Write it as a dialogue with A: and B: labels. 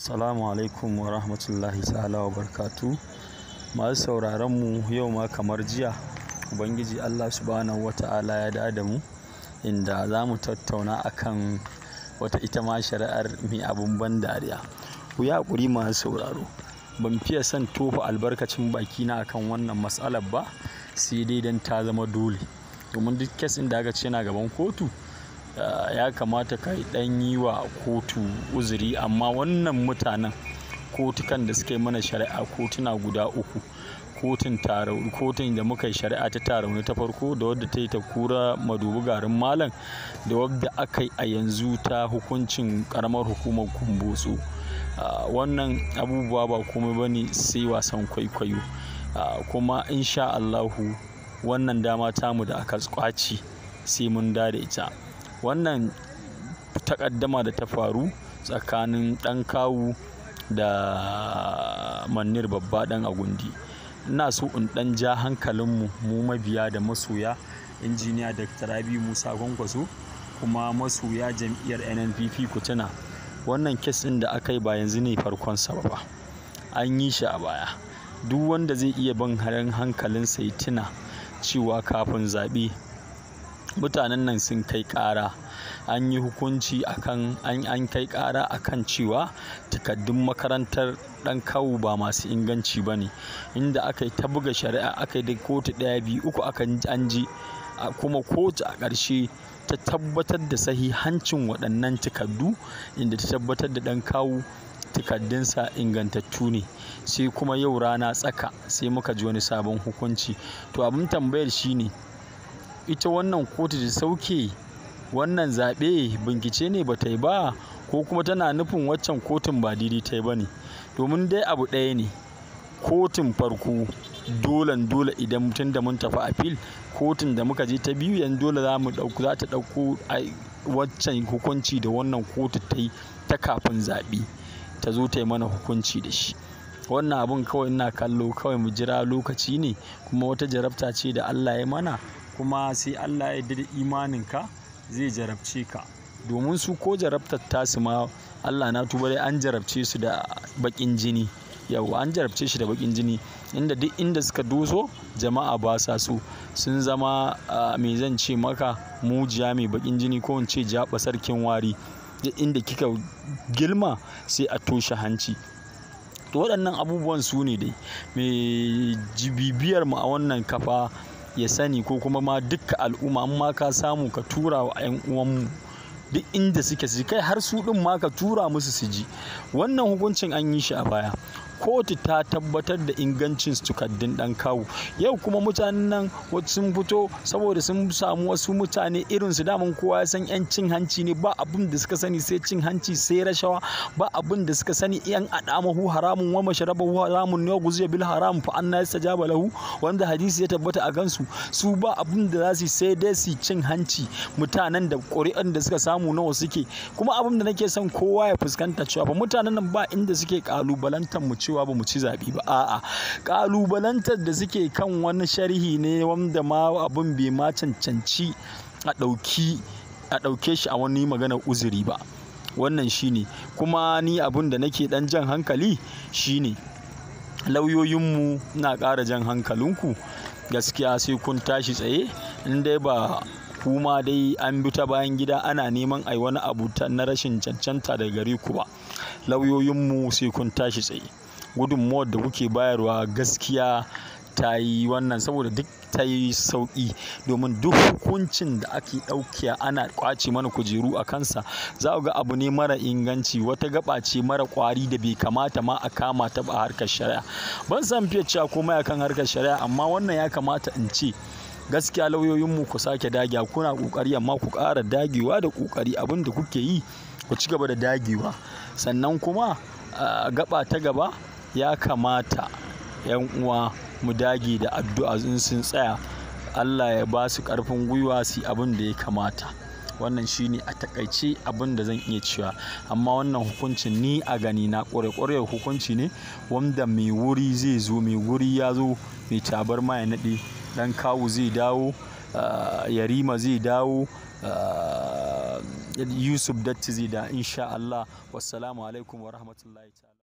A: Assalamu alaikum wa rahmatullahi ta'ala wa barkatu. Masu sauraron mu yau ma kamar jiya, Ubangiji Allah subhanahu wa ta'ala ya dawo da mu inda za mu tattauna akan wata ita ma shari'ar mai abun ban dariya. Ku yi haƙuri masu sauraro, ban fiye son tofa albarkacin bakina akan wannan matsalar ba, sai dai don ta zama dole. Domin duk kes ɗin da aka ce yana gaban kotu, ya kamata ka ɗan yi wa kotu uzuri, amma wannan mutanen kotukan da suka yi mana shari'a kotuna guda uku, kotun da muka yi shari'a ta Tarauni ta farko, da wadda ta yi ta Kura Madubi garin Malam, da wadda aka yi a yanzu ta hukuncin karamar hukumar Kumbotso. Wannan abubuwa ba komai bane sai wasan kwaikwayo, kuma insha Allahu wannan dama tamu da aka kwaci sai mun dade ita. Wannan takaddama da ta faru tsakanin Dankawu da Mannir Babba dan Agundi, ina so in dan ja hankalinmu mu mabiya da masoya injiniya Dr. Rabi Musa Kwankwaso, kuma masoya jam'iyyar NNPP ku tuna wannan kes ɗin da aka yi ba yanzu ne farkon sa ba, an yi shi a baya. Duk wanda zai iya ban hankalinsa ya tuna cewa kafin zaɓe mutanen nan sun kai ƙara, an yi hukunci akan an kai ƙara akan cewa takaddun makarantar Dankawu ba masu inganci ba ne, inda aka yi ta buga shari'a, aka yi da kotu 1, 2, 3 an ji, kuma kotu a ƙarshe ta tabbatar da sahihancin waɗannan takaddu, inda ta tabbatar da Dankawu takaddunsa ingantattu ne. Sai kuma yau rana tsaka sai muka ji wani sabon hukunci. To abin tambayar shine, ita wannan kotu da sauke wannan zaɓe bincike ne ba ta yi ba, ko kuma tana nufin waccan kotun ba daidai ta yi ba ne? Domin dai abu ɗaya ne, kotun farko dole idan mutum da mun tafi appeal, kotun da muka je ta biyu yanzu dole za ta ɗauko waccan hukunci da wannan kotu ta yi ta kafin zaɓe ta zo ta yi mana hukunci da shi. Wannan abun kawai ina kallo kawai mu jira lokaci ne, kuma wata jarabta ce da Allah ya mana, kuma sai Allah ya yarda da imaninka zai jarabce ka. Domin su ko jarabtar tasu ma Allah na tuba dai an jarabce su da baƙin jini. Yau an jarabce shi da baƙin jini, inda duk inda suka doso jama'a ba sa so, sun zama me zan ce maka, mujiya mai baƙin jini, ko in ce jaɓa sarkin wari. Duk inda kika gilma sai a toshe hanci. To waɗannan abubuwan su ne dai mai bibiyar mu a wannan kafa ya sani, ko kuma ma dukkan al'umma, amma ka samu ka tura wa 'yan uwanmu duk inda suke su kai, har su ɗin ma ka tura musu su ji. Wannan hukuncin an yi shi a baya, kotu ta tabbatar da ingancin takaddun Dankawu. Yau kuma mutanen nan wasu sun fito saboda sun samu wasu mutane irin su, daman kowa ya san 'yan cin hanci ne, ba abin da suka sani sai cin hanci sai rashawa, ba abin da suka sani 'yan adamahu haramun wa masharabahu haramun ne wa guziya bil haram fa anna yastajaba lahu, wanda hadisi ya tabbata a gansu. Su ba abin da za su sai dai su cin hanci. Mutanen da ƙuri'an da suka samu nawa suke, kuma abin da nake son kowa ya fuskanta cewa fa mutanen nan ba inda suke kalubalantar mu cewa ba mu ci zaɓe ba, a'a, kalubalantar da suke kan wani sharhi ne wanda ma abin bai ma cancanci a ɗauke shi a wani maganar uzuri ba. Wannan shine, kuma ni abin da nake ɗan jan hankali shine, lauyoyinmu na ƙara jan hankalinku, gaskiya sai kun tashi tsaye, in dai ba kuma dai an bi ta bayan gida ana neman ai wani abu na rashin cancanta daga gare ku ba. Lauyoyinmu sai kun tashi tsaye, gudunmuwar da kuke bayarwa gaskiya ta yi wannan, saboda duk ta yi sauƙi. Domin duk hukuncin da ake ɗauke ana ƙwace mana kujeru a kansa, za ku ga abu ne mara inganci, wata gaba ce mara ƙwari da bai kamata ma a kama ta ba a harkar shari'a. Ban san fiye cewa komai akan harkar shari'a, amma wannan ya kamata in ce gaskiya lauyoyinmu ku sake dagewa, kuna ƙoƙari amma ku ƙara dagewa da ƙoƙari, abin da kuke yi ku ci gaba da dagewa. Sannan kuma gaba ta gaba, ya kamata 'yan uwa mu dage da addu'a, in sun tsaya Allah ya ba su ƙarfin gwiwa su abin da ya kamata. Wannan shine a takaice abin da zan iya cewa, amma wannan hukuncin ni a gani na ƙware hukunci ne wanda mai wuri zai zo, mai wuri ya zo, mai tabarma ya naɗe. Dankawu zai dawo, Yarima zai dawo, Yusuf Dattizi da insha Allah. Wassalamu alaikum wa rahmatullahi ta'ala.